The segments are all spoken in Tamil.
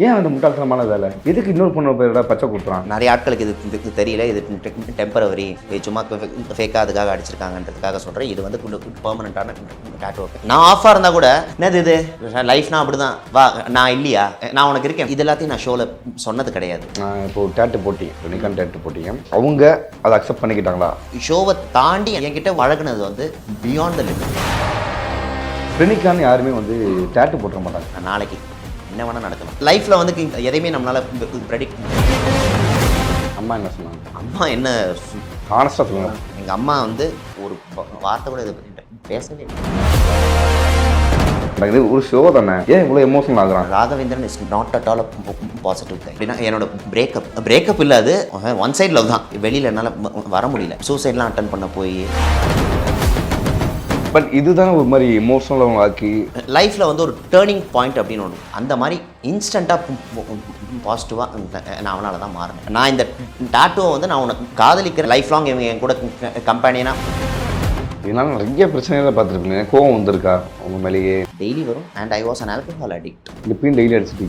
ஏன் அந்த முட்டாள்தனமான வேலை? எதுக்கு இன்னொரு பொண்ணு பேரோட பச்சை கொடுத்துறான்? நிறைய ஆட்களுக்கு இது தெரியல. இது டெம்பரவரி, சும்மா ஃபேக்காக அதுக்காக அடிச்சிருக்காங்கன்றதுக்காக சொல்கிறேன். இது வந்து பெர்மனண்ட்டான டேட்டூ. நான் ஆஃபாக இருந்தால் கூட என்னது இது லைஃப்னா அப்படி தான் வா, நான் இல்லையா, நான் உனக்கு இருக்கேன், இது எல்லாத்தையும் நான் ஷோவில் சொன்னது கிடையாது. இப்போ டேட்டு போட்டி, நிக்கான் டேட்டு போட்டிங்க, அவங்க அதை அக்செப்ட் பண்ணிக்கிட்டாங்களா? ஷோவை தாண்டி என்கிட்ட வழங்குனது வந்து பியாண்ட் த லிமிட். நிக்கான் யாருமே வந்து டேட்டு போட்டுற மாட்டாங்க. நாளைக்கு என்ன வேணால் நடக்கலாம் லைஃப்பில் வந்து எதையுமே நம்மளால் ப்ரெடிக்ட். அம்மா என்ன சொன்னாங்க? அம்மா என்ன ஹானஸ்டாக சொல்லுங்க. எங்கள் அம்மா வந்து ஒரு வார்த்தை கூட இதை பேசவே இல்லை. இது ஒரு ஷோ தானே, ஏன் இவ்வளோ எமோஷனல் ஆகுறாங்க? Raghavendran is not at all positive thing. அப்படின்னா என்னோட பிரேக்கப் இல்லை, அது ஒன் சைட் லவ் தான். வெளியில் என்னால் வர முடியல. சூசைட்லாம் அட்டன் பண்ண போய். பட் இதுதான் ஒரு மாதிரி எமோஷனல் ஆக்கி லைஃப்பில் வந்து ஒரு டேர்னிங் பாயிண்ட் அப்படின்னு ஒன்று, அந்த மாதிரி இன்ஸ்டண்ட்டாக பாசிட்டிவாக நான் அவனால் தான் மாறினேன். நான் இந்த டாட்டூவை வந்து நான் உனக்கு காதலிக்கிற லைஃப் லாங் என் கூட கம்பெனினா. இதனால நிறைய பிரச்சனைகளை பார்த்துருப்பீங்க. கோவம் வந்திருக்கா உங்க மேலேயே? டெய்லி வரும். And I was an alcohol addict. இப்பயும் டெய்லி அடிச்சுட்டு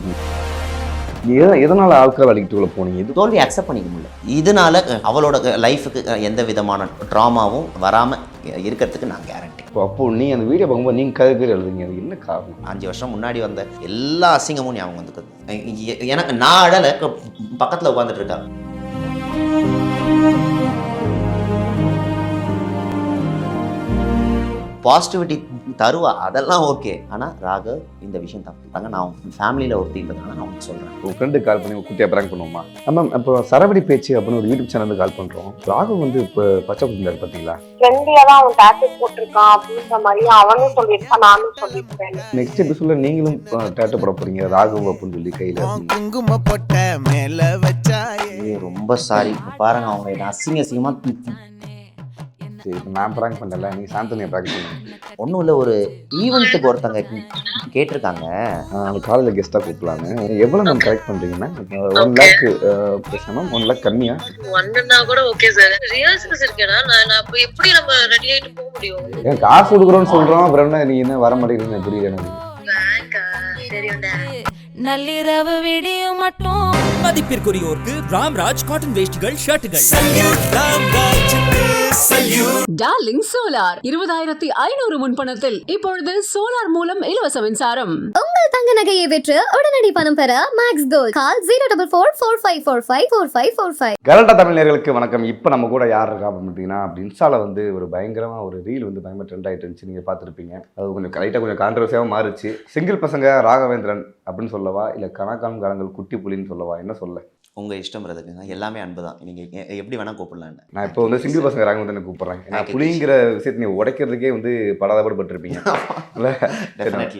எதனால ஆல்கஹால் அடிக்ட்டுக்குள்ள போனீங்க? இது தோல்வி அக்செப்ட் பண்ணிக்க முடியல. இதனால அவளோட லைஃபுக்கு எந்த விதமான ட்ராமாவும் வராமல் இருக்கிறதுக்கு நான் கேரண்டி. அப்போ நீ அந்த வீடியோ பார்க்கும்போது நீங்கள் கதை எழுதுங்க, அது என்ன காரணம்? 5 வருஷம் முன்னாடி வந்த எல்லா அசிங்கமும் ஞாபகம் வந்துக்குது எனக்கு. நான் அடலை, பக்கத்தில் உட்காந்துட்டு இருக்கா. பாசிட்டிவிட்டி தருவா, அதெல்லாம் ஓகே. ஆனால் ராகவ் இந்த விஷயம் தப்பாங்க. நான் ஃபேமிலியில் ஒருத்தின்றதுனால நான் உங்களுக்கு சொல்கிறேன். உங்கள் ஃப்ரெண்டு கால் பண்ணி குட்டியாக ப்ராங்க் பண்ணுவோமா? மேம் இப்போ சரவடி பேச்சு அப்படின்னு ஒரு யூடியூப் சேனல் கால் பண்ணுறோம். ராகவ் வந்து இப்போ பச்சை கொடுத்தாரு பார்த்தீங்களா? ஃப்ரெண்ட்லியா தான் அவன் டேட்டூ போட்டிருக்கான் அப்படின்ற மாதிரி அவனும் சொல்லியிருக்கான், நானும் சொல்லியிருக்கேன். நெக்ஸ்ட் எபிசோட்ல நீங்களும் டேட்டூ போட போறீங்க ராகவ் அப்படின்னு சொல்லி கையில் குங்கும போட்ட மேல வச்சா. ரொம்ப சாரி பாருங்க, அவங்க என்ன அசிங்கமாக. நான் ப்ராங்க் பண்ணல, நீ சாந்தனியை ப்ராங்க் பண்ணுங்க. ஒன்றும் இல்லை, ஒரு ஈவெண்ட்டுக்கு ஒருத்தங்க கேட்டிருக்காங்க காலேஜில் கெஸ்ட்டாக கூப்பிடலான்னு. எவ்வளோ நம்ம கரெக்ட் பண்ணுறீங்கன்னா 1 லேக் பேசணுமா? 1 லேக் கம்மியா? 1ன்னா கூட ஓகே சார். ரிஹர்சல்ஸ் இருக்கேனா, நான் அப்ப எப்படி நம்ம ரெடி ஆயிட்டு போக முடியும்? ஏன் காசு கொடுக்குறோன்னு சொல்கிறோம், அப்புறம் என்ன நீ என்ன வர மாட்டேங்கிறீங்க? புரியல எனக்கு. நள்ளிரவு விடியும் மட்டும் மதிப்பிற்குரியோருக்கு ராம்ராஜ் காட்டன் வேஷ்டிகள், ஷர்ட்டுகள். டார்லிங் சோலார் 20,500 முன்பணத்தில் இப்பொழுது சோலார் மூலம் இலவச மின்சாரம். உங்கள் தங்க நகையை விற்று உடனடி பணம் பெற மேக்ஸ் கோல்ட் கால் 04445454545. கலண்டா தமிழ் நேயர்களுக்கு வணக்கம். இப்போ நம்ம கூட யார் இருக்கா அப்படின்னா, இன்ஸ்டால வந்து ஒரு பயங்கரமாக ஒரு ரீல் வந்து பயங்கர ட்ரெண்ட் ஆகிட்டு இருந்துச்சு. நீங்கள் பார்த்துருப்பீங்க. அது கொஞ்சம் கரெக்டாக கொஞ்சம் கான்ட்ரவர்சியாகவும் மாறிச்சு. சிங்கிள் பசங்க ராகவேந்திரன் அப்படின்னு சொல்லவா, இல்லை கணக்கான் காலங்கள் குட்டி புலின்னு சொல்லவா, என்ன சொல்ல? உங்கள் இஷ்டம்ன்றதுக்கு எல்லாமே அன்பு தான். நீங்கள் எப்படி வேணால் கூப்பிடலான்னு. நான் இப்போ வந்து சிங்கிள் பசங்க ராகவேந்திரனை கூப்பிட்றேன். நான் புலிங்கிற விஷயத்தை நீ உடைக்கிறதுக்கே வந்து படாதபட்டுருப்பீங்க.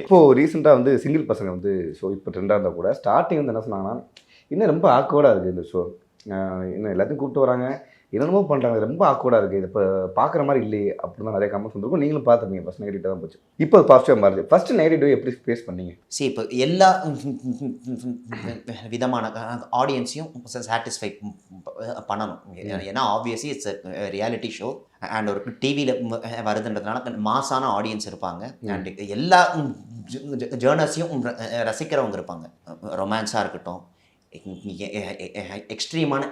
இப்போ ரீசெண்டாக வந்து சிங்கிள் பசங்க வந்து ஷோ இப்போ ட்ரெண்டாக இருந்தால் கூட ஸ்டார்டிங் வந்து என்ன சொன்னாங்கன்னா, இன்னும் ரொம்ப ஆக்வர்டாக இருக்குது இந்த ஷோ, இன்னும் எல்லாத்தையும் கூப்பிட்டு வராங்க, என்னென்னமோ பண்ணுறாங்க, ரொம்ப ஆக்வர்டாக இருக்குது, இது இப்போ பார்க்குற மாதிரி இல்லையே அப்படின்னு தான் நிறைய கமெண்ட்ஸ் வந்துருக்கும். நீங்களும் பார்த்துருப்பீங்க. ஃபஸ்ட் நெகட்டிவ் தான் போச்சு, இப்போ பாசிட்டிவாக மாறுது. ஃபஸ்ட்டு நெகட்டிவ் எப்படி ஃபேஸ் பண்ணீங்க? சரி, இப்போ எல்லா விதமான ஆடியன்ஸையும் சாட்டிஸ்ஃபை பண்ணணும். ஏன்னா obviously it's reality show and ஒரு டிவியில் வருதுன்றதுனால மாசான ஆடியன்ஸ் இருப்பாங்க. அண்ட் எல்லா ஜேர்னர்ஸையும் ரசிக்கிறவங்க இருப்பாங்க. ரொமான்ஸாக இருக்கட்டும், எக்ஸ்ட்ரீமான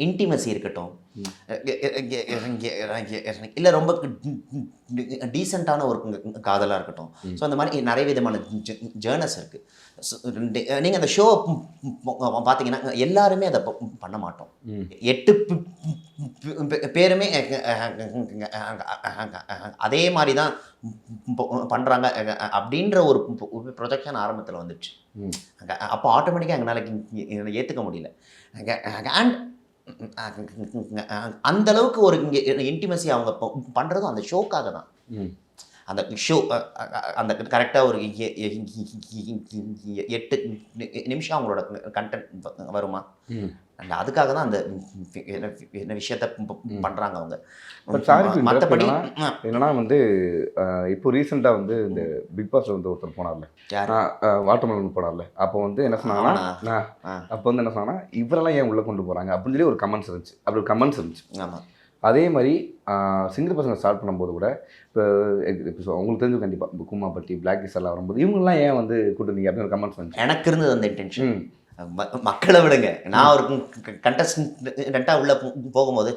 இன்டிமசி இருக்கட்டும், இல்லை ரொம்ப டீசெண்டான ஒரு காதலாக இருக்கட்டும். ஸோ அந்த மாதிரி நிறைய விதமான ஜேர்னஸ் இருக்குது. நீங்கள் அந்த ஷோ பார்த்தீங்கன்னா எல்லாருமே அதை பண்ண மாட்டோம். 8 பேருமே அதே மாதிரி தான் பண்ணுறாங்க அப்படின்ற ஒரு ப்ரொஜெக்ஷன் ஆரம்பத்தில் வந்துடுச்சு. அப்போ ஆட்டோமேட்டிக்காக எங்களால் ஏற்றுக்க முடியல. அண்ட் அந்த அளவுக்கு ஒரு இன்டிமசி அவங்க பண்ணுறதும் அந்த ஷோக்காக தான். அந்த ஷோ அந்த கரெக்டாக ஒரு 8 நிமிஷம் அவங்களோட கண்டென்ட் வருமா, அண்ட் அதுக்காக தான் அந்த விஷயத்த பண்ணுறாங்க அவங்க. மற்றபடி என்னன்னா வந்து இப்போ ரீசெண்டாக வந்து இந்த பிக் பாஸ்ல வந்து ஒருத்தர் போனார்ல, வாட்டர்மெலன் போனார்ல, அப்போ வந்து என்ன சொன்னாங்கன்னா, அப்போ வந்து என்ன சொன்னாங்கன்னா, இவரெல்லாம் ஏன் உள்ளே கொண்டு போகிறாங்க அப்படின்னு சொல்லி ஒரு கமெண்ட்ஸ் இருந்துச்சு. அப்படி ஒரு கமெண்ட்ஸ் இருந்துச்சு. ஆமாம். அதே மாதிரி சிங்கிள் பசங்க ஸ்டார்ட் பண்ணும்போது கூட இப்போ உங்களுக்கு தெரிஞ்சு கண்டிப்பாக இப்போ கும்மாப்பட்டி பிளாக் கிஸ் எல்லாம் வரும்போது இவங்கெல்லாம் ஏன் வந்து கூட்டுனீங்க அப்படின்னு கமெண்ட்ஸ் வந்து எனக்கு இருந்தது அந்த இன்டென்ஷன். மக்களை விடுங்க, நான் ஒரு கண்டஸ்டண்ட்டாக உள்ளே போகும்போது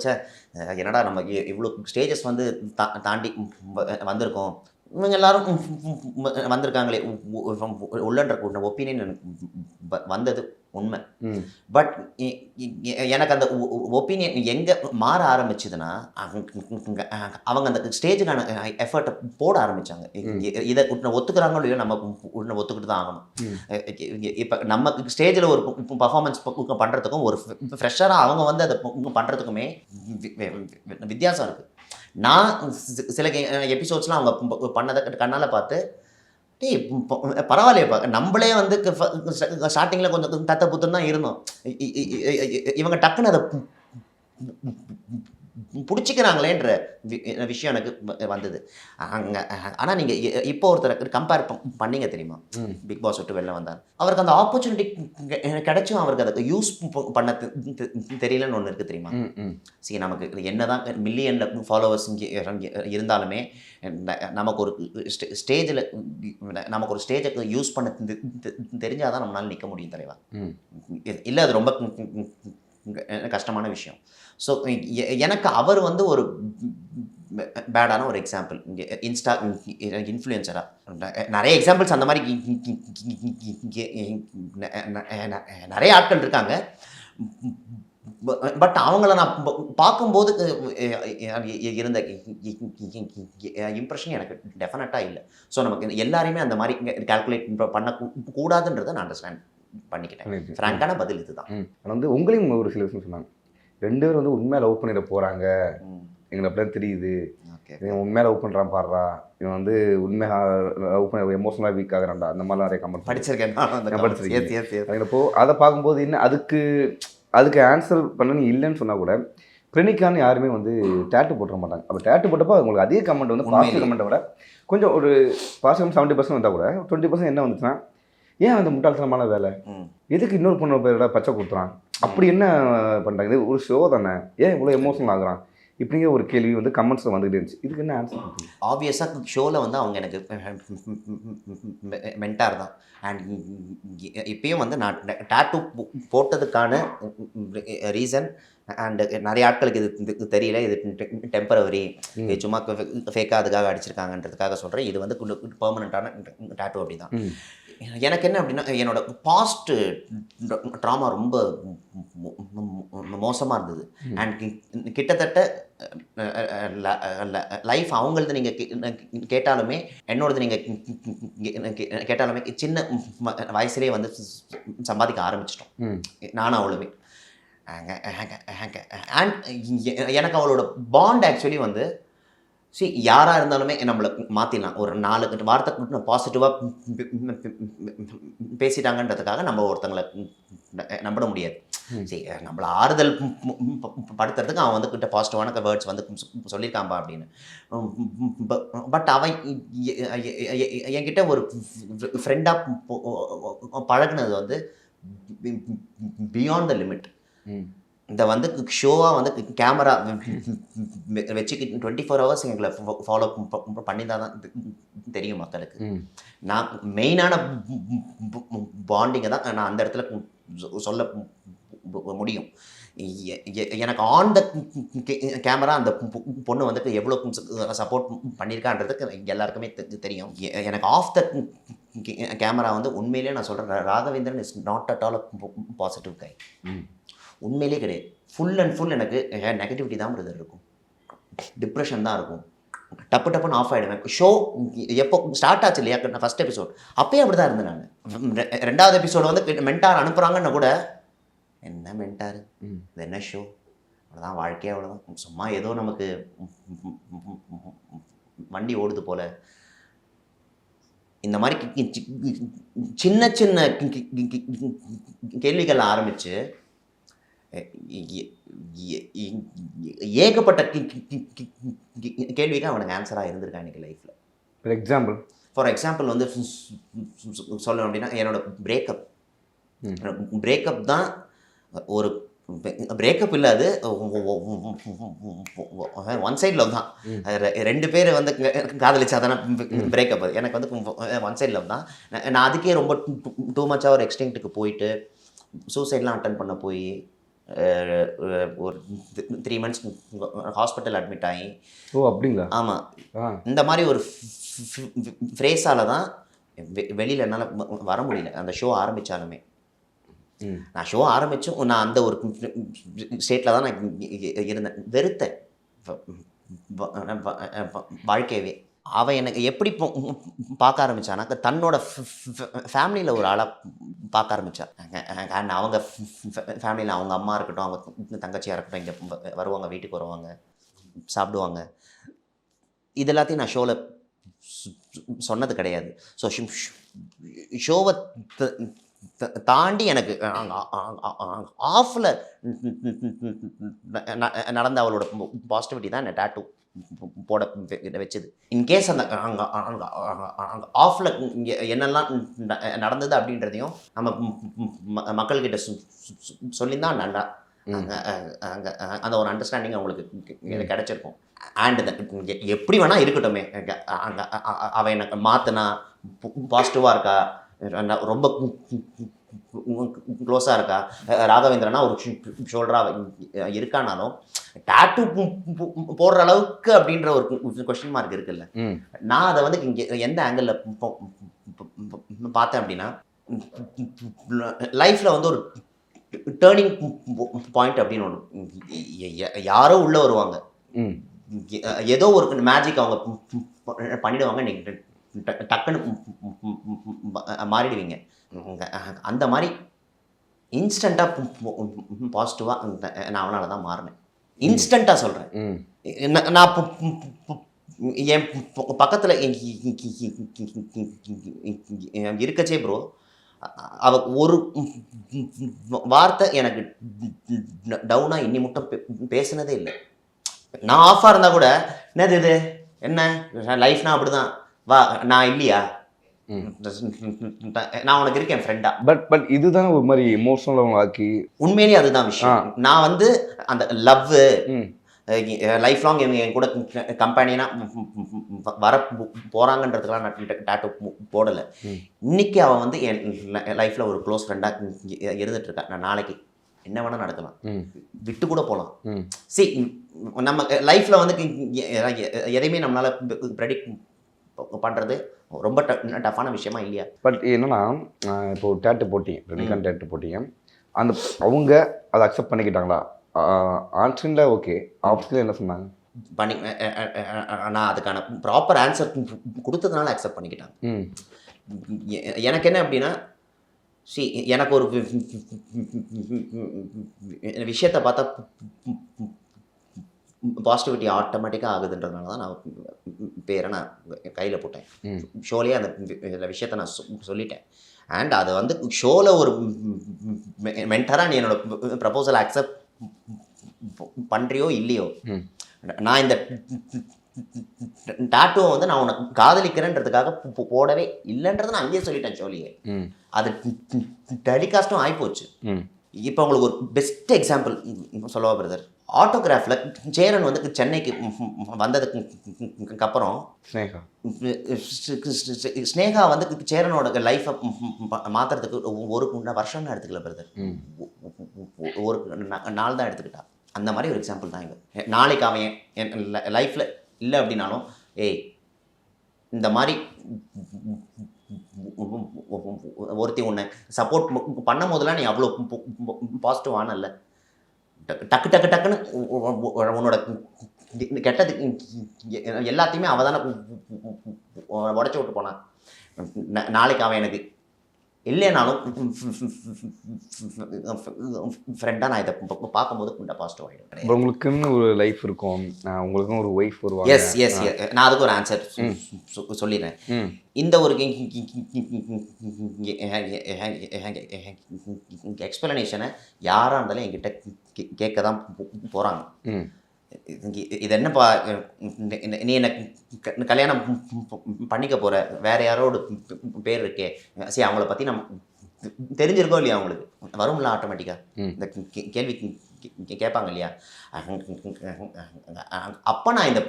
என்னடா நம்ம இவ்வளோ ஸ்டேஜஸ் வந்து தாண்டி வந்திருக்கோம், இவங்க எல்லாரும் வந்திருக்காங்களே உள்ளன்ற ஒப்பீனியன் எனக்கு வந்தது உண்மை. பட் எனக்கு அந்த ஒப்பீனியன் எங்கே மாற ஆரம்பிச்சதுன்னா அவங்க அந்த ஸ்டேஜுக்கான எஃபர்ட்டை போட ஆரம்பித்தாங்க. இதை ஒத்துக்கிறாங்களோ இல்லையோ நம்ம ஒத்துக்கிட்டு தான் ஆகணும். இப்போ நம்ம ஸ்டேஜில் ஒரு பர்ஃபார்மன்ஸ் பண்ணுறதுக்கும் ஒரு ஃப்ரெஷராக அவங்க வந்து அதை பண்ணுறதுக்குமே வித்தியாசம் இருக்குது. நான் சில எபிசோட்ஸ்லாம் அவங்க பண்ணதை கண்ணால் பார்த்து பரவாயில்லையப்பா, நம்மளே வந்து ஸ்டார்டிங்கில் கொஞ்சம் தத்த புத்துன்னு தான் இருந்தோம், இவங்க டக்குன்னு அதை பிடிச்சிக்கிறாங்களேன்ற விஷயம் எனக்கு வந்தது அங்கே. ஆனால் நீங்கள் இப்போ ஒருத்தர் கம்பேர் பண்ணிங்க தெரியுமா, பிக் பாஸ் விட்டு வெளில வந்தார், அவருக்கு அந்த ஆப்பர்ச்சுனிட்டி கிடைச்சும் அவருக்கு அதை யூஸ் பண்ண தெரியலன்னு ஒன்று இருக்குது தெரியுமா. சரி, நமக்கு என்ன தான் மில்லியனில் ஃபாலோவர்ஸ் இங்கே இருந்தாலுமே நமக்கு ஒரு ஸ்டேஜில் நமக்கு ஒரு ஸ்டேஜை யூஸ் பண்ண தெரிஞ்சால் தான் நம்மளால் நிற்க முடியும் தலைவா. இல்லை, அது ரொம்ப கஷ்டமான விஷயம். ஸோ எனக்கு அவர் வந்து ஒரு பேடான ஒரு எக்ஸாம்பிள். இன்ஸ்டா இன்ஃப்ளூயன்சராக நிறைய எக்ஸாம்பிள்ஸ் அந்த மாதிரி நிறைய ஆட்கள் இருக்காங்க. பட் அவங்கள நான் பார்க்கும்போது இருந்த இம்ப்ரெஷன் எனக்கு டெஃபினட்டாக இல்லை. ஸோ நமக்கு எல்லாரையுமே அந்த மாதிரி கால்குலேட் பண்ணக்கூடாதுன்றதை நான் அண்டர்ஸ்டாண்ட் பண்ணிக்கிட்டேன். ஃப்ராங்கான பதில் இதுதான். வந்து உங்களையும் ஒரு சில விஷயம் சொன்னாங்க, 2 பேரும் வந்து உண்மையாக லவ் பண்ணிட போகிறாங்க, எங்களை அப்படியே தெரியுது, இவன் உண்மையாக லவ் பண்ணுறான் பாடுறா, இவன் வந்து உண்மையாக லவ் பண்ண எமோஷனலாக வீக் ஆகுறான்டா, அந்த மாதிரிலாம் நிறைய கமெண்ட் படிச்சிருக்கேன். அப்போ அதை பார்க்கும்போது என்ன அதுக்கு ஆன்சர் பண்ண இல்லைன்னு சொன்னால் கூட பிரெனிக்கான்னு யாருமே வந்து டேட்டு போட்டுற மாட்டாங்க. அப்போ டேட்டு போட்டப்போ உங்களுக்கு அதே கமெண்ட் வந்து பாசிட்டிவ் கமெண்ட்டை விட கொஞ்சம் ஒரு பாசிட்டிவ் 70% வந்தால் கூட 20% என்ன வந்துச்சுன்னா, ஏன் அந்த முட்டாள்தனமான வேலை, எதுக்கு இன்னொரு பொண்ணு பேரோட பச்சை கொடுத்துறான், அப்படி என்ன பண்ணுறாங்க, இது ஒரு ஷோ தானே, ஏன் இவ்வளோ எமோஷனல் ஆகுறான், இப்படிங்கிற ஒரு கேள்வி வந்து கமெண்ட்ஸில் வந்துகிட்டே இருந்துச்சு. இதுக்கு என்ன ஆன்சர் பண்ணுறீங்க? ஆப்வியஸாக ஷோவில் வந்து அவங்க எனக்கு மென்டார் தான். அண்ட் இப்பயும் வந்து நான் டேட்டூ போட்டதுக்கான ரீசன் அண்ட் நிறைய ஆட்களுக்கு இது தெரியல, இது டெம்பரவரி, சும்மா ஃபேக்காக அதுக்காக அடிச்சிருக்காங்கன்றதுக்காக சொல்கிறேன். இது வந்து பெர்மனண்ட்டான டேட்டூ அப்படி தான். எனக்கு என்ன அப்படின்னா, என்னோட பாஸ்ட் ட்ராமா ரொம்ப மோசமாக இருந்தது. அண்ட் கிட்டத்தட்ட லைஃப் அவங்களது நீங்கள் கேட்டாலுமே என்னோடது நீங்கள் கேட்டாலுமே சின்ன வயசுலேயே வந்து சம்பாதிக்க ஆரம்பிச்சிட்டோம் நானும் அவ்வளோவே. அண்ட் எனக்கு அவளோட பாண்ட் ஆக்சுவலி வந்து யாராக இருந்தாலுமே நம்மளை மாற்றிடலாம். ஒரு 4 வார்த்தை பாசிட்டிவாக பேசிட்டாங்கன்றதுக்காக நம்ம ஒருத்தங்களை நம்ப முடியாது. சரி, நம்மளை ஆறுதல் படுத்துறதுக்கு அவன் வந்து கிட்ட பாசிட்டிவான வேர்ட்ஸ் வந்து சொல்லியிருக்கான்பா அப்படின்னு. பட் அவன் என்கிட்ட ஒரு ஃப்ரெண்டாக பழகுனது வந்து பியாண்ட் த லிமிட். இந்த வந்து ஷோவாக வந்து கேமரா வச்சுக்கிட்டு 24 hours எங்களை ஃபாலோ பண்ணிதான் தான் தெரியும் மக்களுக்கு. நான் மெயினான பாண்டிங்கை தான் நான் அந்த இடத்துல சொல்ல முடியும். எனக்கு ஆன் த கேமரா அந்த பொண்ணு வந்துட்டு எவ்வளோ சப்போர்ட் பண்ணியிருக்கான்றதுக்கு எல்லாருக்குமே தெரியும். எனக்கு ஆஃப் த கேமரா வந்து உண்மையிலே நான் சொல்கிறேன், Raghavendran is not at all positive guy. உண்மையிலே கிடையாது. ஃபுல் அண்ட் ஃபுல் எனக்கு நெகட்டிவிட்டி தான் பிரதர் இருக்கும், டிப்ரெஷன் தான் இருக்கும், டப்புன்னு ஆஃப் ஆகிடுவேன். ஷோ எப்போ ஸ்டார்ட் ஆச்சு இல்லையா, நான் ஃபஸ்ட் எபிசோட் அப்பயே அப்படி தான் இருந்தேன் நான். 2வது எபிசோடு வந்து மென்டார் அனுப்புகிறாங்கன்னா கூட என்ன மென்டார், இது என்ன ஷோ, அவ்வளோதான் வாழ்க்கையே, அவ்வளோதான், சும்மா ஏதோ நமக்கு வண்டி ஓடுது போல், இந்த மாதிரி சின்ன சின்ன கேள்விகள் ஆரம்பித்து ஏகப்பட்ட கேள்விக்கு அவனுக்கு ஆன்சராக இருந்திருக்கான் எனக்கு லைஃப்பில். ஃபார் எக்ஸாம்பிள் வந்து சொல்லணும் அப்படின்னா, என்னோட பிரேக்கப் தான் ஒரு பிரேக்கப் இல்லை, அது ஒன் சைட் லவ் தான். 2 பேர் வந்து காதலிச்சா தானே பிரேக்கப். அது எனக்கு வந்து ஒன் சைட் லவ் தான். நான் அதுக்கே ரொம்ப டூ மச்சாக ஒரு எக்ஸ்டென்ட்டுக்கு போயிட்டு சூசைட்லாம் அட்டன் பண்ண போய் ஒரு 3 months ஹாஸ்பிட்டல் அட்மிட் ஆகி. ஓ அப்படிங்களா? ஆமாம், இந்த மாதிரி ஒரு ஃப்ரேஸால் தான் வெளியில் என்னால் வர முடியல. அந்த ஷோ ஆரம்பித்தாலுமே நான் ஷோ ஆரம்பித்தும் நான் அந்த ஒரு ஸ்டேட்டில் தான் நான் இருந்தேன். வெறுத்தேன் வாழ்க்கையவே. அவன் எனக்கு எப்படி பார்க்க ஆரம்பித்தானாக்க தன்னோட ஃபேமிலியில் ஒரு ஆளாக பார்க்க ஆரம்பித்தா. அண்ட் அவங்க ஃபேமிலியில் அவங்க அம்மா இருக்கட்டும், அவங்க தங்கச்சியாக இருக்கட்டும், இங்கே வருவாங்க, வீட்டுக்கு வருவாங்க, சாப்பிடுவாங்க. இது எல்லாத்தையும் நான் ஷோவில் சொன்னது கிடையாது. ஸோ ஷோவை தாண்டி எனக்கு ஆஃபில் நடந்த அவளோட பாசிட்டிவிட்டி தான் என்னை டேட்டூ போட வச்சுது. இன்கேஸ் அந்த அங்கே ஆஃபில் என்னெல்லாம் நடந்தது அப்படின்றதையும் நம்ம மக்கள்கிட்ட சொல்லிதான் நல்லா அங்கே அந்த ஒரு அண்டர்ஸ்டாண்டிங் அவங்களுக்கு கிடைச்சிருக்கும். அண்ட் எப்படி வேணால் இருக்கட்டுமே, அங்கே அவன் எனக்கு மாற்றினா பாசிட்டிவாக இருக்கா, ரொம்ப க்ளோஸாக இருக்கா, ராகவேந்திரனா ஒரு ஷோல்டராக இருக்கானாலும் டேட்டூ போடுற அளவுக்கு அப்படின்ற ஒரு கொஸ்டின் மார்க் இருக்குல்ல. நான் அதை வந்து இங்கே எந்த ஆங்கிளில் பார்த்தேன் அப்படின்னா, லைஃப்பில் வந்து ஒரு டேர்னிங் பாயிண்ட் அப்படின்னு ஒன்று யாரோ உள்ளே வருவாங்க, ஏதோ ஒரு மேஜிக் அவங்க பண்ணிடுவாங்க, நீங்கள் டக்குன்னு மாறிடுவீங்க. அந்த மாதிரி இன்ஸ்டண்ட்டாக பாசிட்டிவாக நான் அவனால தான் மாறினேன். இன்ஸ்டண்ட்டாக சொல்கிறேன். நான் என் பக்கத்தில் இருக்கச்சே ப்ரோ அவ ஒரு வார்த்தை எனக்கு டவுனாக இன்னி மட்டும் பேசுனதே இல்லை. நான் ஆஃபாக இருந்தால் கூட என்னது இது என்ன லைஃப்னா அப்படி தான் வா, நான் இல்லையா, நான் உனக்கு இருக்கேன் ஃப்ரெண்டா. பட் இதுதான் ஒரு மாதிரி எமோஷனல் ஆக்கி உண்மையிலேயே அதுதான் விஷயம். நான் வந்து அந்த லவ் லைஃப் லாங் என் கூட கம்பெனினா வர போகிறாங்கன்றதுக்கெலாம் நான் டேட்டூ போடலை. இன்னைக்கு அவன் வந்து என் லைஃப்பில் ஒரு க்ளோஸ் ஃப்ரெண்டாக இருந்துகிட்ருக்கா. நான் நாளைக்கு என்ன வேணால் நடக்கலாம், விட்டு கூட போகலாம். சரி, நம்ம லைஃப்பில் வந்து எதையுமே நம்மளால் ப்ரெடிக்ட் பண்ணுறது ரொம்ப டஃப்பான விஷயமா இல்லையா? பட் என்னன்னா, இப்போ டேட்டு போட்டீங்க, ரெனிகான் டேட்டு போட்டீங்க, அந்த அவங்க அதை அக்செப்ட் பண்ணிக்கிட்டாங்களா? ஆன்சரில் ஓகே, ஆப்ஷனில் என்ன சொன்னாங்க? நான் அதுக்கான ப்ராப்பர் ஆன்சர் கொடுத்ததுனால அக்செப்ட் பண்ணிக்கிட்டாங்க. எனக்கு என்ன அப்படின்னா, எனக்கு ஒரு விஷயத்தை பார்த்தா பாசிட்டிவிட்டி ஆட்டோமேட்டிக்காக ஆகுதுன்றதுனால தான் நான் பேரை நான் கையில் போட்டேன். ஷோலேயே அந்த விஷயத்தை நான் சொல்லிட்டேன். அண்ட் அதை வந்து ஷோவில் ஒரு மென்டராக நீ என்னோட ப்ரப்போசல் அக்செப்ட் பண்ணுறியோ இல்லையோ, நான் இந்த டாட்டூவை வந்து நான் உனக்கு காதலிக்கிறேன்றதுக்காக போடவே இல்லைன்றதை நான் அங்கேயே சொல்லிட்டேன் ஷோலியே. அது டெலிகாஸ்ட்டும் ஆகிப்போச்சு. இப்போ உங்களுக்கு ஒரு பெஸ்ட் எக்ஸாம்பிள் சொல்லவா பிரதர்? ஆட்டோகிராஃபில் சேரன் வந்து சென்னைக்கு வந்ததுக்கு அப்புறம் ஸ்னேகா வந்து சேரனோட லைஃப்பை மாற்றுறதுக்கு ஒரு வருஷம்னு எடுத்துக்கல பிரதர், ஒரு நாள் தான் எடுத்துக்கிட்டா. அந்த மாதிரி ஒரு எக்ஸாம்பிள் தான் இவன். நாளைக்கு அவன் என் லைஃப்பில் இல்லை அப்படின்னாலும், ஏய் இந்த மாதிரி ஒருத்தி உன்னை சப்போர்ட் பண்ணும் போதெல்லாம் நீ அவ்வளோ பாசிட்டிவ் ஆனல்ல, டக்கு டக்கு டக்குன்னு உன்னோட கெட்டது எல்லாத்தையுமே அவள் தானே உடச்சி விட்டு போனான். நாளைக்கு அவன் எனக்கு இல்லைனாலும் ஃப்ரெண்டாக நான் இதை பார்க்கும்போது கொஞ்சம் பாசிட்டிவ் ஆகிடும். உங்களுக்குன்னு ஒரு லைஃப் இருக்கும், உங்களுக்கும் ஒரு ஒய்ஃப் வருவாங்க. எஸ் எஸ், நான் அதுக்கு ஒரு ஆன்சர் சொல்லிடுறேன். இந்த ஒரு எக்ஸ்பிளனேஷனை யாராக இருந்தாலும் என்கிட்ட கேட்க தான் போகிறாங்க. இது என்னப்பா, நீ எனக்கு கல்யாணம் பண்ணிக்க போகிற, வேறு யாரோட பேர் இருக்கே, சரி அவங்கள பற்றி நம்ம தெரிஞ்சிருக்கோ இல்லையா அவங்களுக்கு, வரும்ல ஆட்டோமேட்டிக்காக இந்த கேள்வி கேட்பாங்க இல்லையா. அப்போ நான் இந்த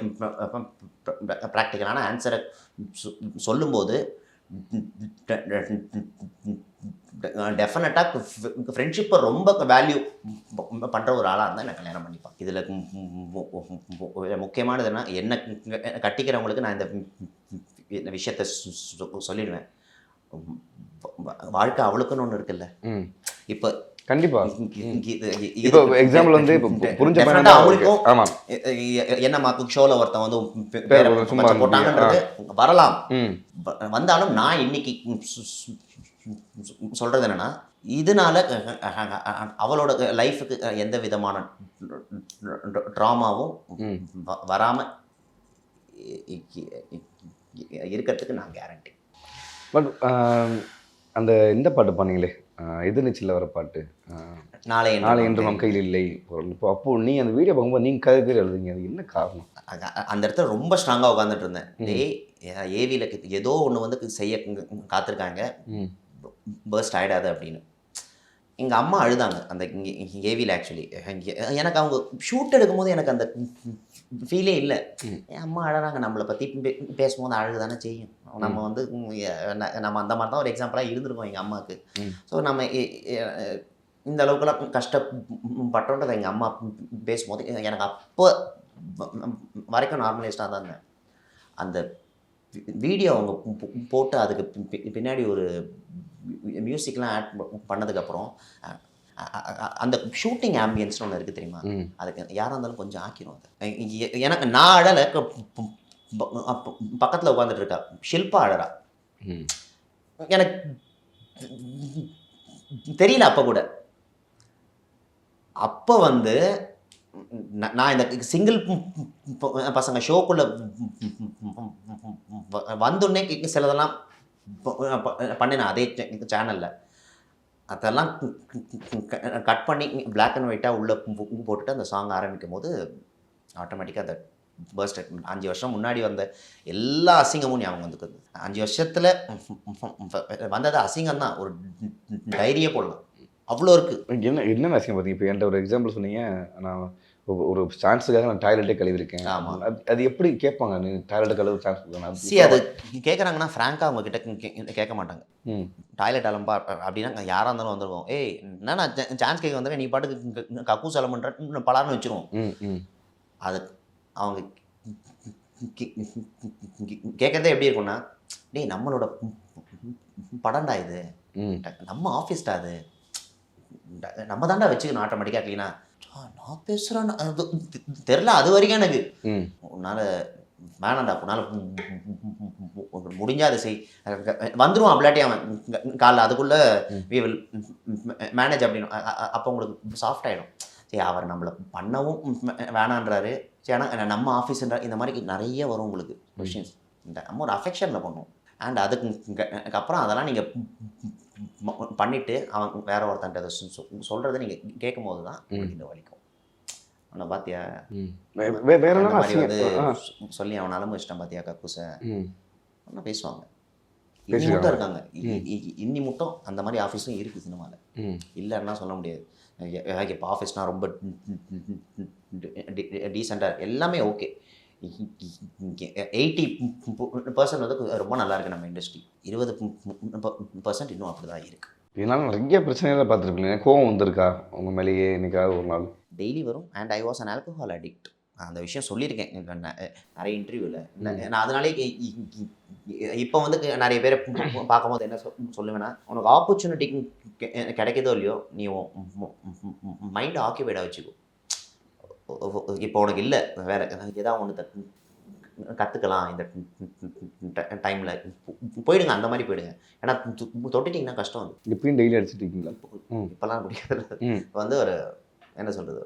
ப்ராக்டிக்கலான ஆன்சரை சொல்லும்போது டெஃபினட்டாக ஃப்ரெண்ட்ஷிப்பை ரொம்ப வேல்யூ பண்ணுற ஒரு ஆளாக இருந்தால் நான் கல்யாணம் பண்ணிப்பேன். இதில் முக்கியமானது என்ன கட்டிக்கிறவங்களுக்கு நான் இந்த விஷயத்த சொல்லிடுவேன். வாழ்க்கை அவளுக்குன்னு ஒன்று இருக்குல்ல. இப்போ கண்டிப்பா இப்போ எக்ஸாம்பிள் வந்து புரிஞ்ச அவங்களுக்கும் என்னம்மா ஷோல ஒருத்தன் வந்து போட்டாங்கன்றது வரலாம். வந்தாலும் நான் இன்னைக்கு சொல்றது என்னன்னா, இதனால அவளோட லைஃபுக்கு எந்த விதமான ட்ராமாவும் வராம இருக்கிறதுக்கு நான் கேரண்டி. பட் அந்த இந்த பாட்டு பண்ணீங்களே, எதிர்நீச்சலில் வர பாட்டு, நாளை என்று நம் கையில் இல்லை. இப்போ அப்போ நீ அந்த வீடியோ பார்க்கும்போது நீங்கள் கதை எழுதுங்க, அது என்ன காரணம்? அந்த இடத்துல ரொம்ப ஸ்ட்ராங்காக உட்காந்துட்டு இருந்தேன். ஏவியில் ஏதோ ஒன்று வந்து செய்ய காத்திருக்காங்க, பர்ஸ்ட் ஆகிடாது அப்படின்னு. எங்கள் அம்மா அழுதாங்க அந்த ஏவியில். ஆக்சுவலி எனக்கு அவங்க ஷூட் எடுக்கும்போது எனக்கு அந்த ஃபீலே இல்லை. என் அம்மா அழகாங்க, நம்மளை பற்றி பேசும்போது அழகு தானே செய்யும். நம்ம வந்து நம்ம அந்த மாதிரி தான் ஒரு எக்ஸாம்பிளாக இருந்திருக்கோம் எங்கள் அம்மாவுக்கு. ஸோ நம்ம இந்த அளவுக்குலாம் கஷ்டப்பட்டோன்றதை எங்கள் அம்மா பேசும்போது எனக்கு அப்போ வரைக்கும் நார்மலைஸ்டாக தான் இருந்தேன். அந்த வீடியோ அவங்க போட்டு அதுக்கு பின்னாடி ஒரு மியூசிக்லாம் ஆட் பண்ணதுக்கப்புறம் அந்த ஷூட்டிங் ஆம்பியன்ஸ்னு ஒன்று இருக்குது தெரியுமா, அதுக்கு யாராக இருந்தாலும் கொஞ்சம் ஆக்கிரும் அது. எனக்கு நான் அழலை, பக்கத்தில் உட்காந்துட்டு இருக்கா ஷில்பா அழறா. எனக்கு தெரியல அப்போ கூட. அப்போ வந்து நான் இந்த சிங்கிள் பசங்க ஷோக்குள்ளே வந்தோடனே சிலதெல்லாம் பண்ணினேன் அதே சேனலில். அதெல்லாம் கட் பண்ணி பிளாக் அண்ட் ஒயிட்டாக உள்ளே போட்டுட்டு அந்த சாங் ஆரம்பிக்கும் போது ஆட்டோமேட்டிக்காக அந்த பர்ஸ்ட். 5 வருஷம் முன்னாடி வந்த எல்லா அசிங்கமும் ஞாபகம் வந்துக்குது. 5 வருஷத்தில் வந்தது அசிங்கம் தான், ஒரு டைரியே போடலாம், அவ்வளோ இருக்குது. என்ன அசிங்கம் பார்த்தீங்க? இப்போ என்கிட்ட ஒரு எக்ஸாம்பிள் சொன்னீங்க, நான் ஒரு சான்ஸுக்காக நான் டாய்லெட்டே கழுவிருக்கேன். ஆமாம், அது எப்படி கேட்பாங்க, நீ டாய்லெட்டை கழுவு சான்ஸ் கொடுக்கணும்? அது கேட்குறாங்கன்னா ஃப்ராங்காக அவங்க கிட்ட கேட்க மாட்டாங்க. டாய்லெட் அலம்பா அப்படின்னா யாராக இருந்தாலும் வந்துருவோம். ஏய் நான் சான்ஸ் கேட்க வந்தவன் நீ பாட்டுக்கு கக்கூஸ் அலம்புன்ற பலார்னு வச்சுருவோம். அது அவங்க கேட்குறதே எப்படி இருக்குன்னா, டேய் நம்மளோட படம்டா இது, நம்ம ஆஃபீஸ்டா அது, நம்ம தாண்டா வச்சுக்கணும் ஆட்டோமேட்டிக்காக க்ளீனாக. நான் பேசுகிறேன் அது தெரில அது வரைக்கும் எனக்கு. உன்னால் வேணாண்டா, உன்னால் முடிஞ்சா அதை செய், வந்துடுவான் அப்படிலாட்டி அவன் காலைல அதுக்குள்ளே வி வில் மேனேஜ் அப்படின்னு. அப்போ உங்களுக்கு சாஃப்ட் ஆகிடும். சரி அவர் நம்மளை பண்ணவும் வேணான்றாரு, சரி ஆனால் நம்ம ஆஃபீஸுன்ற இந்த மாதிரி நிறைய வரும் உங்களுக்கு கொஷின்ஸ். நம்ம ஒரு அஃபெக்ஷனில் பண்ணுவோம். அண்ட் அதுக்கப்புறம் அதெல்லாம் நீங்கள் பண்ணிவிட்டு அவன் வேற ஒருத்தன்ட்டு அதை சொல்கிறத நீங்கள் கேட்கும் போது தான் இந்த வலிக்கும். அவனை பார்த்தியா வந்து சொல்லி அவன் நலமு இஷ்டம் பார்த்தியா கக்கூசை ஒன்றா பேசுவாங்க. இன்னி மட்டும் இருக்காங்க, இன்னி மட்டும் அந்த மாதிரி ஆஃபீஸும் இருக்குது சினிமாவில், இல்லைன்னா சொல்ல முடியாது. இப்போ ஆஃபீஸ்னால் ரொம்ப டீசெண்டாக எல்லாமே ஓகே. 80% வந்து ரொம்ப நல்லா இருக்குது நம்ம இண்டஸ்ட்ரி, 20% இன்னும் அப்படி தான் இருக்குது. இதனால நிறைய பிரச்சனைகளை பார்த்துருப்பீங்க. கோவம் வந்திருக்கா உங்கள் மேலேயே என்னைக்காவது ஒரு நாள்? டெய்லி வரும். And I was an alcohol addict. அந்த விஷயம் சொல்லியிருக்கேன் நிறைய இன்டர்வியூவில். நான் அதனாலே இப்போ வந்து நிறைய பேரை பார்க்கும்போது என்ன சொல்லுவேன்னா, உனக்கு ஆப்பர்ச்சுனிட்டி கிடைக்குதோ இல்லையோ நீ மைண்டை ஆக்கியபைடாக வச்சுக்கோ. இப்போ உனக்கு இல்லை வேறு ஏதாவது ஒன்று கற்றுக்கலாம் இந்த டைமில் போயிடுங்க, அந்த மாதிரி போயிடுங்க. ஏன்னா தொட்டுட்டிங்கன்னா கஷ்டம். அது இப்பயும் டெய்லி அடிச்சுட்டு இருக்கீங்களா? இப்போல்லாம் முடியாது. இப்போ வந்து ஒரு என்ன சொல்கிறது,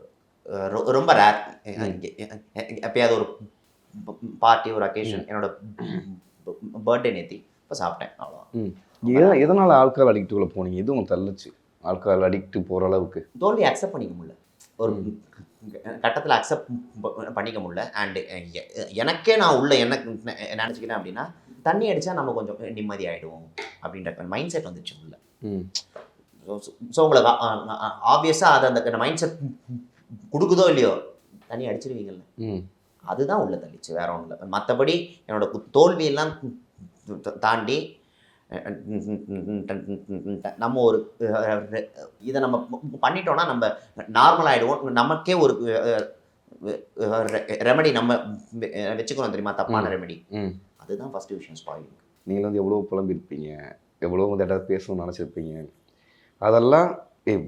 ரொம்ப ரேர். எப்பயாவது ஒரு பார்ட்டி, ஒரு அக்கேஷன், என்னோட பர்த்டே நேத்தி இப்போ சாப்பிட்டேன், அவ்வளோ. எதனால் ஆல்கஹால் அடிக்ட்டுக்குள்ளே போனீங்க? எதுவும் உங்களுக்கு தள்ளுச்சு ஆல்கஹால் அடிக்ட்டு போகிற அளவுக்கு? தோல்வி அக்செப்ட் பண்ணிக்க முடியல, ஒரு கட்டத்தில் அக்செப்ட் பண்ணிக்க முடியல. அண்டு எனக்கே நான் உள்ள என்ன நினச்சிக்கிறேன் அப்படின்னா, தண்ணி அடித்தா நம்ம கொஞ்சம் நிம்மதி ஆகிடுவோம் அப்படின்ற மைண்ட் செட் வந்துச்சு உள்ள. ம் ஸோ உங்களுக்கு ஆப்வியஸாக அது அந்த மைண்ட் செட் கொடுக்குதோ இல்லையோ தண்ணி அடிச்சிருவீங்கல்ல, ம் அதுதான் உள்ள தள்ளிச்சு, வேற ஒன்றும் இல்லை. மற்றபடி என்னோட தோல்வியெல்லாம் தாண்டி நம்ம ஒரு இதை நம்ம பண்ணிட்டோம்னா நம்ம நார்மல் ஆகிடுவோம். நமக்கே ஒரு ரெமெடி நம்ம வச்சுக்கணும் தெரியுமா, தப்பான ரெமெடி. அதுதான் ஃபர்ஸ்ட் விஷயம் ஸ்பாயிலிங். நீங்கள் வந்து எவ்வளோ புலம்பிருப்பீங்க, எவ்வளோ வந்து எதாவது பேசணும்னு நினச்சிருப்பீங்க. அதெல்லாம்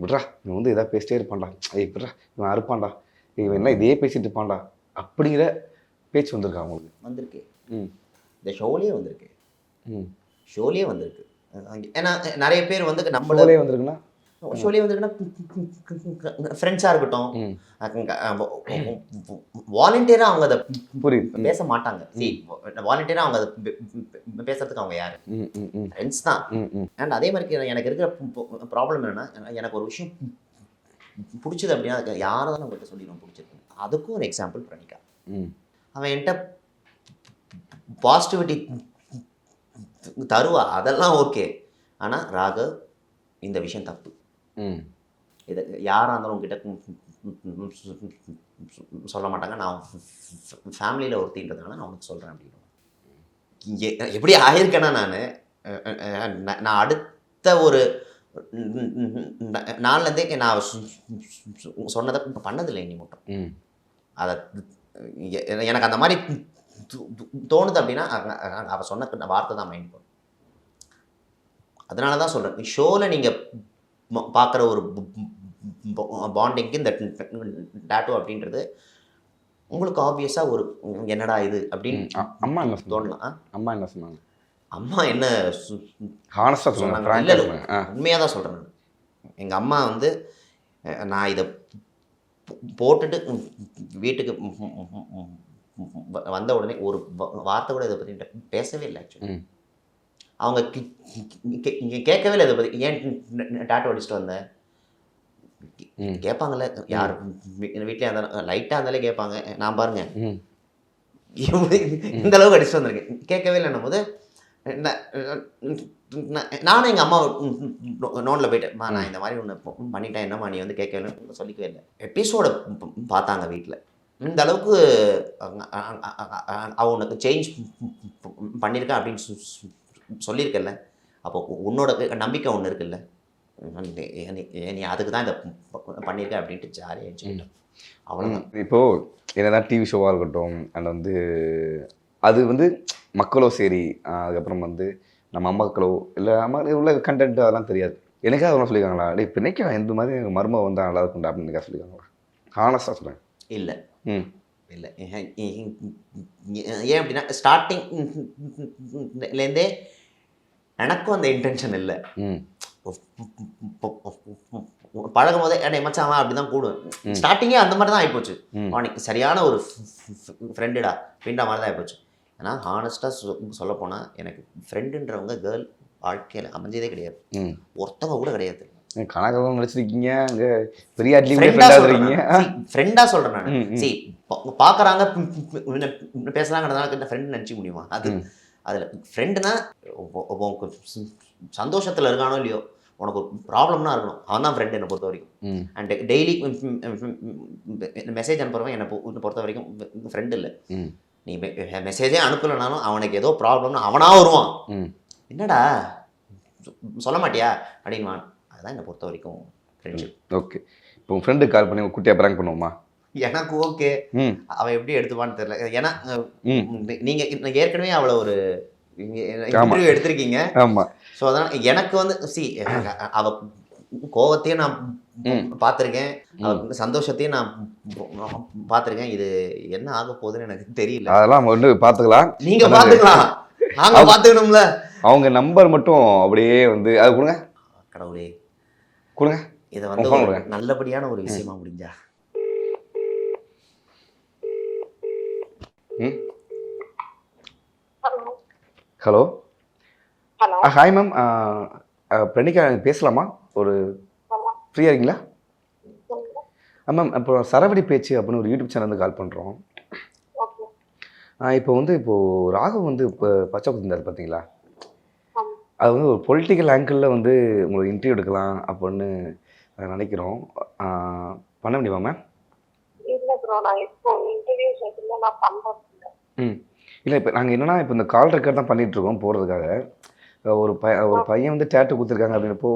விட்றா இவன் வந்து எதாவது பேசிட்டே இருப்பான்டா, விட்றா இவன் அறுப்பான்டா, இவன் என்ன இதையே பேசிட்டு இருப்பான்டா அப்படிங்கிற பேச்சு வந்திருக்கா உங்களுக்கு? வந்திருக்கு. ம் இந்த ஷோலேயே வந்திருக்கு. ம் ஷோலேயே வந்திருக்கு. ஏன்னா நிறைய பேர் வந்து நம்மளே வந்திருக்குன்னா ஷோலேயே வந்திருக்குன்னா ஃப்ரெண்ட்ஸாக இருக்கட்டும், வாலண்டியராக அவங்க அதை புரியுது பேச மாட்டாங்க. வாலண்டியராக அவங்க அதை பேசுறதுக்கு அவங்க யாரு? ஃப்ரெண்ட்ஸ் தான். அண்ட் அதே மாதிரி எனக்கு இருக்கிற ப்ராப்ளம் என்னன்னா, எனக்கு ஒரு விஷயம் பிடிச்சது அப்படின்னா யாரை தான் நம்மகிட்ட சொல்லிடுவோம் பிடிச்சிருக்கு. அதுக்கும் ஒரு எக்ஸாம்பிள் பிரணிகா. அவன் என்கிட்ட பாசிட்டிவிட்டி தருவா, அதெல்லாம் ஓகே. ஆனால் ராகவ் இந்த விஷயம் தப்பு, இதை யாராக இருந்தாலும் உங்ககிட்ட சொல்ல மாட்டாங்க. நான் ஃபேமிலியில் ஒருத்தின்றதுனால நான் உனக்கு சொல்கிறேன் அப்படின்னு. எப்படி ஆயிருக்கேன்னா நான் அடுத்த ஒரு நாள்லேருந்தே நான் சொன்னதை பண்ணதில்லை இனி மட்டும். அதை எனக்கு அந்த மாதிரி தோணுது அப்படின்னா அவள் சொன்ன வார்த்தை தான் மைண்ட் போகும். அதனால தான் சொல்கிறேன், ஷோவில் நீங்கள் பார்க்குற ஒரு பாண்டிங்க்கு இந்த டாட்டூ அப்படின்றது உங்களுக்கு ஆப்வியஸாக ஒரு என்னடா இது அப்படின்னு அம்மா என்ன தோணலாம். அம்மா என்ன சொன்னாங்க? அம்மா என்ன சொன்னாங்க? இல்லை உண்மையாக தான் சொல்கிறேன் நான். எங்கள் அம்மா வந்து நான் இதை போட்டுட்டு வீட்டுக்கு வந்த உடனே ஒரு வார்த்தை கூட இதை பற்றி பேசவே இல்லை. ஆக்சுவலி அவங்க கேட்கவே இல்லை இதை பற்றி. ஏன் டாட்டூ அடிச்சுட்டு வந்தேன் கேட்பாங்கல்ல, யார் வீட்டிலே இருந்தாலும் லைட்டாக இருந்தாலே கேட்பாங்க. நான் பாருங்க இந்த அளவுக்கு அடிச்சுட்டு வந்திருக்கேன், கேட்கவே இல்லைன்னும் போது நானும் எங்கள் அம்மா நோனில் போயிட்டேன், நான் இந்த மாதிரி ஒன்று பண்ணிட்டேன், என்னம்மா நீ வந்து கேட்கவே இல்லை சொல்லிக்கவே இல்லை. எபிசோடை பார்த்தாங்க வீட்டில், இந்த அளவுக்கு அவ உனக்கு சேஞ்ச் பண்ணியிருக்கேன் அப்படின்னு சொல்லியிருக்கல்ல, அப்போ உன்னோட நம்பிக்கை ஒன்று இருக்குல்ல, நீ அதுக்கு தான் இதை பண்ணியிருக்க அப்படின்ட்டு ஜாலியாக வச்சுக்கிட்டேன். அவ்வளோதான். இப்போது என்னதான் டிவி ஷோவாக இருக்கட்டும், அண்ட் வந்து அது வந்து மக்களோ சரி, அதுக்கப்புறம் வந்து நம்ம அம்மாக்களோ இல்லை அம்மா உள்ள கண்டென்ட் அதெல்லாம் தெரியாது. எனக்காக அதெல்லாம் சொல்லியிருக்காங்களா, டே பின்னைக்கா இந்த மாதிரி எங்கள் மருமக வந்தால் நல்லா இருக்கும்டா அப்படின்னு எனக்காக சொல்லியிருக்காங்களா? ஹானஸ்டாக சொல்கிறேன். இல்லை இல்லை. ஏன் அப்படின்னா ஸ்டார்டிங்லேருந்தே எனக்கும் அந்த இன்டென்ஷன் இல்லை. பழகும் போதே என்னை மச்சான் அப்படி தான் கூடுவேன். ஸ்டார்டிங்கே அந்த மாதிரி தான் ஆகிப்போச்சு. அவனுக்கு சரியான ஒரு ஃப்ரெண்டுடா அப்படின்ற மாதிரி தான் ஆகிப்போச்சு. ஏன்னா ஹானஸ்ட்டாக சொல்ல போனால் எனக்கு ஃப்ரெண்டுன்றவங்க கேர்ள் வாழ்க்கையில் அமைஞ்சதே கிடையாது, ஒருத்தவங்க கூட கிடையாது. கணக்கெல்லாம் நடிச்சிருக்கீங்க, அங்கே பெரிய இருக்கீங்க. ஃப்ரெண்டாக சொல்கிறேன் நான். சரி பார்க்குறாங்க பேசுகிறாங்கிறதுனால ஃப்ரெண்டு நினச்சிக்க முடியுமா? அது அதில் ஃப்ரெண்டுனா உனக்கு சந்தோஷத்தில் இருக்கானோ இல்லையோ, உனக்கு ஒரு ப்ராப்ளம்னா இருக்கணும், அவன் தான் ஃப்ரெண்டு என்னை பொறுத்த வரைக்கும். அண்ட் டெய்லி மெசேஜ் அனுப்புறவன் என்னை பொறுத்த வரைக்கும் ஃப்ரெண்டு இல்லை. நீ மெசேஜே அனுப்பலைனாலும் அவனுக்கு ஏதோ ப்ராப்ளம்னா அவனாக வருவான். என்னடா சொல்ல மாட்டியா அப்படின்வான். அதுதான் என்னை பொறுத்த வரைக்கும் ஃப்ரெண்ட்ஷிப். ஓகே, இப்போ உங்கள் ஃப்ரெண்டுக்கு கால் பண்ணி குட்டியாக ப்ராங்க் பண்ணுவோமா? எனக்கு ஓகே, அவன் எப்படி எடுத்துப்பான்னு தெரியல. ஏன்னா நீங்கள் ஏற்கனவே அவளை ஒரு இன்டர்வியூ எடுத்திருக்கீங்க. ஆமாம். ஸோ அதனால் எனக்கு வந்து அவ கோவத்தையும் நான் பார்த்துருக்கேன், அவ சந்தோஷத்தையும் நான் பார்த்துருக்கேன். இது என்ன ஆக போகுதுன்னு எனக்கு தெரியல. அதெல்லாம் வந்து பார்த்துக்கலாம், நீங்கள் பார்த்துக்கலாம், நாங்கள் பார்த்துக்கணும்ல. அவங்க நம்பர் மட்டும் அப்படியே வந்து அது கொடுங்க. கடவுளே கொடுங்க, இதை வந்து நல்லபடியான ஒரு விஷயமா முடிஞ்சா. ஹலோ ஹாய் மேம், பிரணிகா பேசலாமா? ஒரு ஃப்ரீயாக இருக்கீங்களா? மேம் அப்புறம் சரவடி பேச்சு அப்படின்னு ஒரு யூடியூப் சேனல் வந்து கால் பண்ணுறோம். இப்போ வந்து ராகவ் வந்து இப்போ பச்சை குத்திருந்தார் பார்த்தீங்களா? அது வந்து ஒரு பொலிட்டிக்கல் ஆங்கிளில் வந்து உங்களுக்கு இன்டர்வியூ எடுக்கலாம் அப்படின்னு நினைக்கிறோம். பண்ண முடியுமா மேம்? இல்ல ப்ரோ, நான் இப்போ இன்டர்வியூஸ் எதுவுமே நான் பண்றது. இல்லை இப்போ நாங்கள் என்னென்னா இப்போ இந்த கால் ரெக்கார்ட் தான் பண்ணிகிட்ருக்கோம் போகிறதுக்காக. ஒரு பையன் வந்து டேட்டு கொடுத்துருக்காங்க அப்படின்னப்போ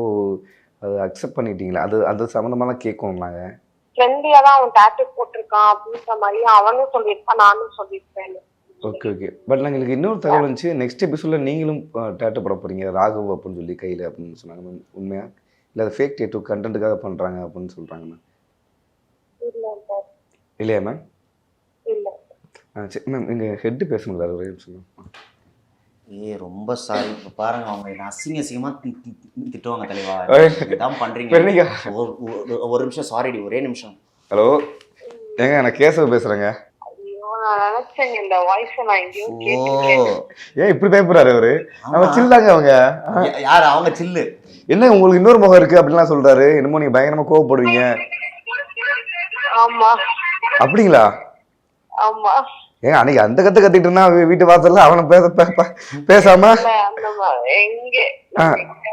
அது அக்செப்ட் பண்ணிட்டீங்களா? அது சம்மந்தமாக தான் கேட்கணும். நாங்கள் ஃப்ரெண்ட்லியா தான் அவன் டேட்டு போட்டிருக்கான் அப்படின்ற மாதிரி அவனும் சொல்லியிருப்பான், நானும் சொல்லியிருப்பேன். ஓகே. பட் நாங்கள் எனக்கு இன்னொரு தகவல் இருந்துச்சு, நெக்ஸ்ட் எபிசோடில் நீங்களும் டேட்டு போட போகிறீங்க ராகவ் அப்படின்னு சொல்லி கையில் அப்படின்னு சொன்னாங்க மேம். உண்மையா இல்லை அது ஃபேக் டேட்டு கண்டென்ட்டுக்காக பண்ணுறாங்க அப்படின்னு சொல்கிறாங்க மேம்? இல்லையா மேம்? இல்ல சரி மேம், எங்கள் ஹெட்டு பேச முடியாது ஒரே நிமிஷம் மேம். ரொம்ப சாரி. இப்போ பாருங்க, அவங்க என்ன அசிங்கமாக திட்டுவாங்க தலைவா. இதான் பண்ணுறீங்க. ஒரு நிமிஷம் சாரிடி, ஒரே நிமிஷம். ஹலோ ஏங்க, நான் கேசவ பேசுகிறேங்க. நான் நினைச்சேன் இந்த வாய்ஸ் நான் எங்கேயோ கேட்டிருக்கேன். ஏன் இப்படி பயப்படுறாரு அவரு? அவங்க சில்லாங்க. அவங்க யார்? அவங்க சில்லு. என்ன உங்களுக்கு இன்னொரு முகம் இருக்கு அப்படின்லாம் சொல்றாரு. என்னமோ நீங்க பயங்கரமா கோவப்படுவீங்க. ஆமா. அப்படிங்களா? ஆமா. ஏன் அன்னைக்கு அந்த கத்திட்டு இருந்தா வீட்டு வாசல்ல அவனை பேசாம எங்க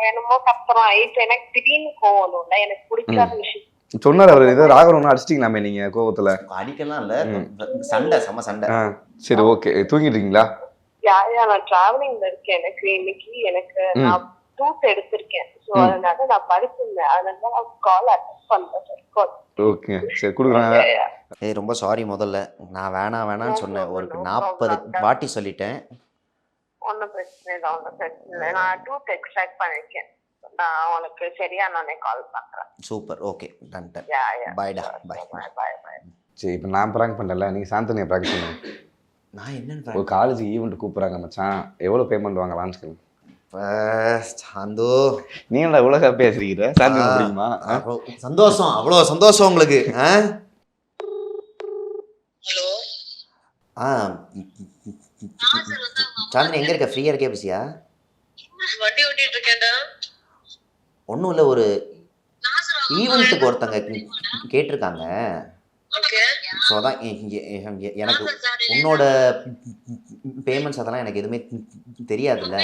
வேணுமோ கத்துறான். இப்ப எனக்கு திடீர்னு கோவம் இல்ல, எனக்கு பிடிக்காத விஷயம் சொன்னார் அவரு. ஏதோ ராகவன் அடிச்சிட்டீங்களாமே நீங்க கோவத்துல? அடிக்கலாம் இல்ல, சண்டை, செம சண்டை. சரி ஓகே. தூங்கிட்டு இருக்கீங்களா? நான் டிராவலிங்ல இருக்கேன். எனக்கு நான் டூத் எடுத்திருக்கேன். சோ அதனால நான் படுத்திருந்தேன். அதனால நான் கால் அட்டெண்ட் பண்றேன். ஓகே சரி கொடுக்குறாங்க. ரொம்ப சாரி. முதல்ல நான் வேணாம்னு சொன்னேன். ஒரு 40 வாட்டி சொல்லிட்டேன். ஒன்னும் பிரச்சனை இல்லை. நான் டூத் எக்ஸ்ட்ராக்ட் பண்ணிருக்கேன். நான் உனக்கு சரியா நானே கால் பண்றேன். சூப்பர். Okay done. பாய்டா. பாய். சரி இப்போ நான் ப்ராங்க் பண்ணல, நீங்க சாந்தனியை ப்ராங்க் பண்ணுங்க. நான் என்னன்னு ஒரு காலேஜ் ஈவெண்ட் கூப்பிடுறாங்க மச்சான், எவ்வளவு பேமெண்ட் வாங்கலாம்னு சொல்லுங்க. சாந்து நீ என்ன இவ்வளோ ஹாப்பியாக வச்சிருக்கிற? சாந்தனி முடியுமா? சந்தோஷம், அவ்வளோ சந்தோஷம் உங்களுக்கு. ஹலோ சாந்தினி எங்க இருக்க? ஃப்ரீயா இருக்கே? பிஸியா? வண்டி ஓட்டிட்டு இருக்கேன்டா. ஒன்றும் இல்லை, ஒரு ஈவெண்ட்டுக்கு ஒருத்தங்க கேட்டிருக்காங்க. ஸோ அதான் எனக்கு உன்னோட பேமெண்ட்ஸ் அதெல்லாம் எனக்கு எதுவுமே தெரியாதுல்ல.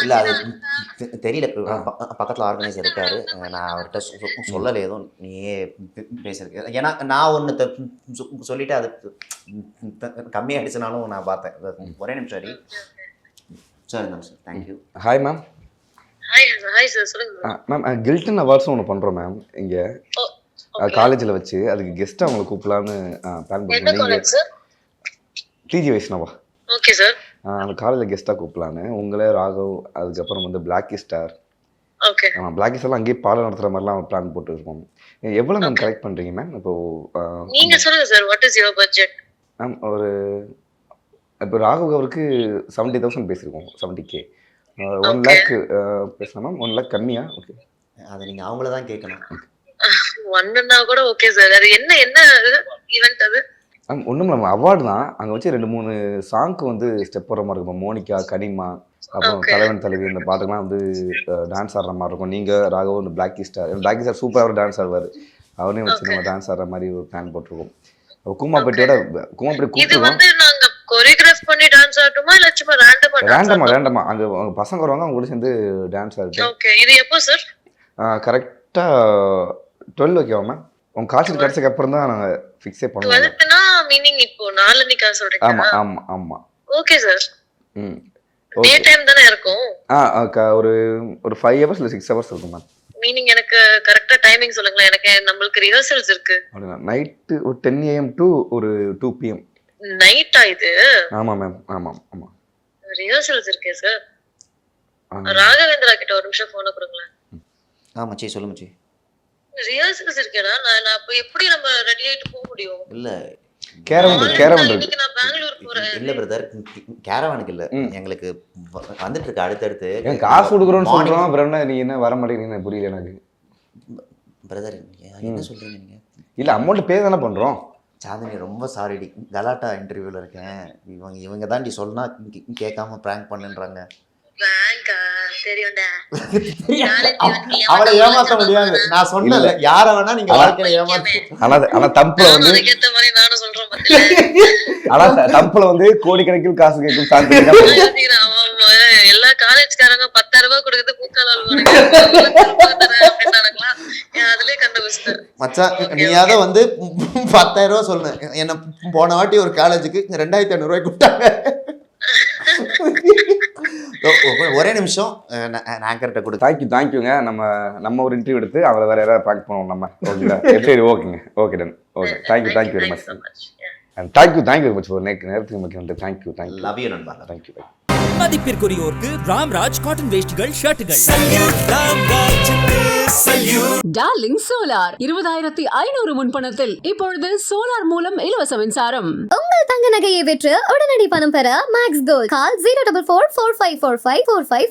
இல்லை அது தெரியல. பக்கத்தில் ஆர்கனைசர் இருக்காரு, நான் அவர்கிட்ட சொல்லலை எதுவும். நீயே பேசியிருக்க. ஏன்னா நான் ஒன்று சொல்லிவிட்டு அது கம்மியாகிடுச்சுனாலும் நான் பார்த்தேன். ஒரே நிமிஷம் சரி. சரி ma'am. Sir thank you. Hi ma'am. Hi sir, சொல்லுங்க மேம். கில்டன் அவார்ட்ஸ் ஒன்று பண்ணுறோம் மேம் இங்கே காலேஜில் வச்சு. அதுக்கு கெஸ்ட்டாக அவங்களை கூப்பிடலான்னு பிளான் பண்ணுறேன். டிஜி வைஷ்ணவா. Okay sir. அந்த காலேஜில் கெஸ்ட்டாக கூப்பிடலான்னு. உங்களே ராகவ், அதுக்கப்புறம் வந்து பிளாக்கி ஸ்டார். ஓகே. பிளாக்கி ஸ்டார்லாம் அங்கேயே பாடம் நடத்துகிற மாதிரிலாம் பிளான் போட்டு இருக்கோம். எவ்வளோ மேம் கலெக்ட் பண்ணுறீங்க மேம்? இப்போ நீங்கள் சொல்லுங்கள் sir, what is your budget? Ma'am ஒரு இப்போ ராகவ் அவருக்கு 70,000 பேசியிருக்கோம். 70K. 1 lakh பேசலாம் மேம். 1 lakh கம்மியா? ஓகே, அதை நீங்கள் அவங்கள தான் கேட்கணும். ஒன்றுன்னா கூட ஓகே சார். அது என்ன ஈவெண்ட் அது? ஒன்றும் நம்ம அவார்டு தான். அங்கே வச்சு 2-3 சாங்க்கு வந்து ஸ்டெப் போடுற மாதிரி இருக்கும். மோனிகா, கனிமா, அப்புறம் தலைவன் தலைவி, இந்த பாட்டுக்கெல்லாம் வந்து டான்ஸ் ஆடுற மாதிரி இருக்கும். நீங்கள் ராகவ் இந்த பிளாக்கி ஸ்டார் சூப்பராக டான்ஸ் ஆடுவார். அவனையும் வச்சு நம்ம டான்ஸ் ஆடுற மாதிரி ஒரு பிளான் போட்டிருக்கோம். கூமாப்பேட்டியோட கூமாப்பேட்டி கூப்பிட்டுருக்கோம். கொரியோகிராஃப் பண்ணி டான்ஸ் ஆடுமா இல்ல சும்மா ரேண்டமா அங்க பசங்க வருவாங்க, அவங்க கூட சேர்ந்து டான்ஸ் ஆடுது. ஓகே. இது எப்போ சார்? கரெக்ட்டா 12 ஓகேவா மேம்? உங்க காலேஜ் கிடைச்சதுக்கு அப்புறம் தான் நாங்க ஃபிக்ஸே பண்ணுவோம். 12னா மீனிங் இப்போ நாளைக்கு சொல்றீங்க? ஆமா. Okay sir. டே டைம் தானே இருக்கும்? ஒரு 5 hours இல்ல 6 hours இருக்கும் மேம். மீனிங் எனக்கு கரெக்ட்டா டைமிங் சொல்லுங்க. எனக்கு நமக்கு ரிஹர்சல்ஸ் இருக்கு. நைட் ஒரு 10 AM to ஒரு 2 PM. நைட்டா இது? ஆமா மேம். ஆமா. ரிஹர்சல்ஸ் இருக்கே சார். ராகவேந்திரா கிட்ட ஒரு நிமிஷம் போன் கொடுங்களேன். மச்சி சொல்லு மச்சி. ரிஹர்சல்ஸ் இருக்கேனா? நான் அப்ப எப்படி நம்ம ரெடி ஆயிட்டு போக முடியும்? இல்ல கேரவன் இருக்கு. நான் பெங்களூர் போறேன். இல்ல பிரதர், கேரவானுக்கு இல்ல, எங்களுக்கு வந்துட்டு இருக்கு அடுத்தடுத்து. காசு கொடுக்குறோம்னு சொல்றோம். அப்புறம் என்ன நீ என்ன வர மாட்டேங்கிறீங்க? புரியல எனக்கு பிரதர். என்ன சொல்றீங்க நீங்க? இல்ல அமௌண்ட் பே தானே பண்றோம். சாந்தினி ரொம்ப சாரிடி, கலாட்டா இன்டர்வியூல இருக்கேன். இவங்க தாண்டி சொன்னா கேட்காம பிராங்க் பண்ணுன்றாங்க. அவளை ஏமாத்த முடியாது. நான் சொன்னல, யார வேணா நீங்க வாழ்க்கையில ஏமாத்த. ஆனா தம்புல வந்து கோடிக்கணக்கில் காசு கேட்கும். எல்லா காலேஜ்காரங்க 10,000 ரூபாய் கொடுக்குறது பூக்கால் அல்வானுங்க அப்படின்னாங்களா, அதுலயே கண்டுபிடிச்சிட்டேன். மச்சான் நீயாவது வந்து 10,000 ரூபா சொல்லணும். என்ன போன வாட்டி ஒரு காலேஜுக்கு 2,500 ரூபாய் கொடுத்தாங்க. ஒரே நிமிஷம் ஆங்கர்கிட்ட கொடுத்து தேங்க்யூங்க. நம்ம ஒரு இன்டர்வியூ எடுத்து அவரை வேற யாராவது ப்ராங்க் பண்ணுவோம் நம்ம. ஓகேங்களா? சரி, ஓகேங்க. Okay done. Okay, thank you very much. And thank you very much ஒரு நேரத்துக்கு முக்கியம். தேங்க்யூ. லவ் யூ நண்பா. தேங்க்யூ. மதிப்பிற்குரியோருக்கு ராம்ராஜ் காட்டன் வேஷ்டிகள் ஷர்ட்டுகள். டார்லிங் சோலார் 20,500 முன்பணத்தில் இப்பொழுது சோலார் மூலம் இலவச மின்சாரம். உங்கள் தங்க நகையை விற்று உடனடி பணம் பெற மேக்ஸ் கோல்ட். கால் 04445454545.